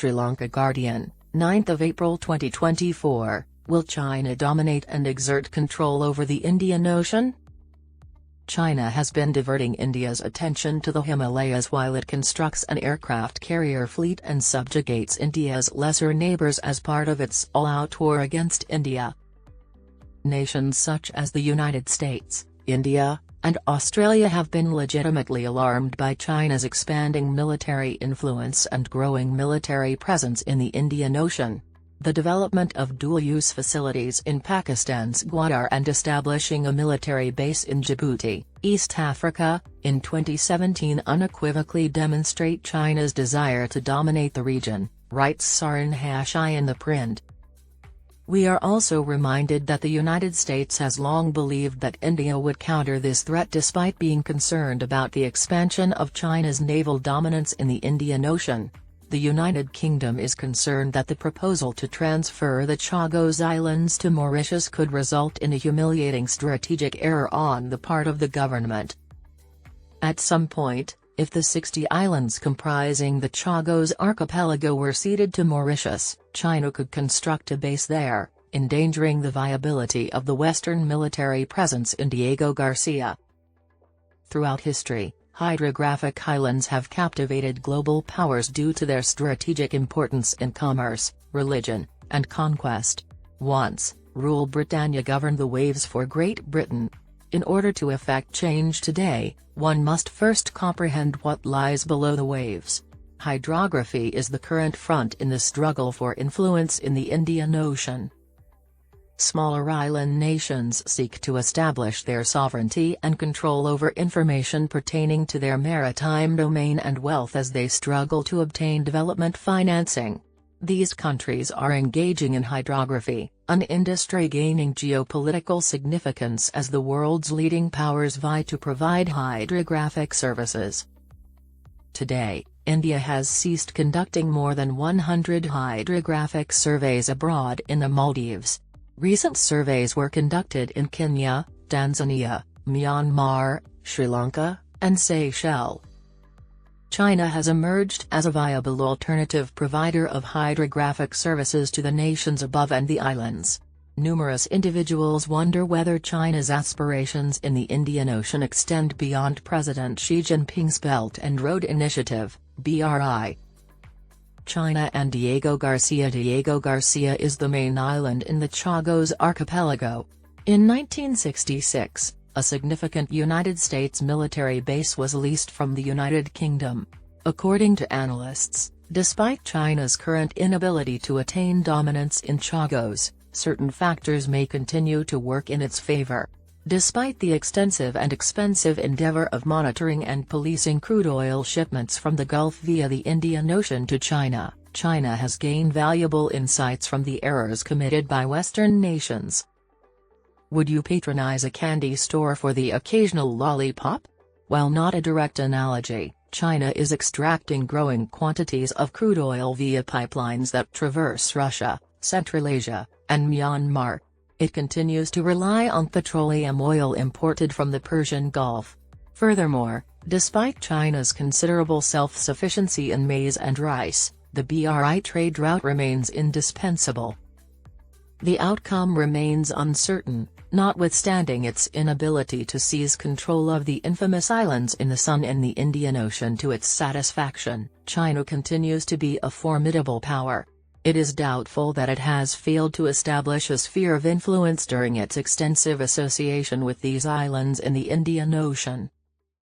Sri Lanka Guardian, 9 April 2024, will China dominate and exert control over the Indian Ocean? China has been diverting India's attention to the Himalayas while it constructs an aircraft carrier fleet and subjugates India's lesser neighbors as part of its all-out war against India. Nations such as the United States, India, and Australia have been legitimately alarmed by China's expanding military influence and growing military presence in the Indian Ocean. The development of dual-use facilities in Pakistan's Gwadar and establishing a military base in Djibouti, East Africa, in 2017 unequivocally demonstrate China's desire to dominate the region, writes Sarin Hashai in the print. We are also reminded that the United States has long believed that India would counter this threat despite being concerned about the expansion of China's naval dominance in the Indian Ocean. The United Kingdom is concerned that the proposal to transfer the Chagos Islands to Mauritius could result in a humiliating strategic error on the part of the government. At some point, if the 60 islands comprising the Chagos archipelago were ceded to Mauritius, China could construct a base there, endangering the viability of the Western military presence in Diego Garcia. Throughout history, hydrographic islands have captivated global powers due to their strategic importance in commerce, religion, and conquest. Once, Rule Britannia governed the waves for Great Britain. In order to effect change today, one must first comprehend what lies below the waves. Hydrography is the current front in the struggle for influence in the Indian Ocean. Smaller island nations seek to establish their sovereignty and control over information pertaining to their maritime domain and wealth as they struggle to obtain development financing. These countries are engaging in hydrography, an industry gaining geopolitical significance as the world's leading powers vie to provide hydrographic services. Today, India has ceased conducting more than 100 hydrographic surveys abroad in the Maldives. Recent surveys were conducted in Kenya, Tanzania, Myanmar, Sri Lanka, and Seychelles. China has emerged as a viable alternative provider of hydrographic services to the nations above and the islands. Numerous individuals wonder whether China's aspirations in the Indian Ocean extend beyond President Xi Jinping's Belt and Road Initiative, BRI. China and Diego Garcia. Diego Garcia is the main island in the Chagos archipelago. In 1966, a significant United States military base was leased from the United Kingdom. According to analysts, despite China's current inability to attain dominance in Chagos, certain factors may continue to work in its favor. Despite the extensive and expensive endeavor of monitoring and policing crude oil shipments from the Gulf via the Indian Ocean to China, China has gained valuable insights from the errors committed by Western nations. Would you patronize a candy store for the occasional lollipop? While not a direct analogy, China is extracting growing quantities of crude oil via pipelines that traverse Russia, Central Asia, and Myanmar. It continues to rely on petroleum oil imported from the Persian Gulf. Furthermore, despite China's considerable self-sufficiency in maize and rice, the BRI trade route remains indispensable. The outcome remains uncertain, notwithstanding its inability to seize control of the infamous islands in the Sun and the Indian Ocean to its satisfaction. China continues to be a formidable power. It is doubtful that it has failed to establish a sphere of influence during its extensive association with these islands in the Indian Ocean.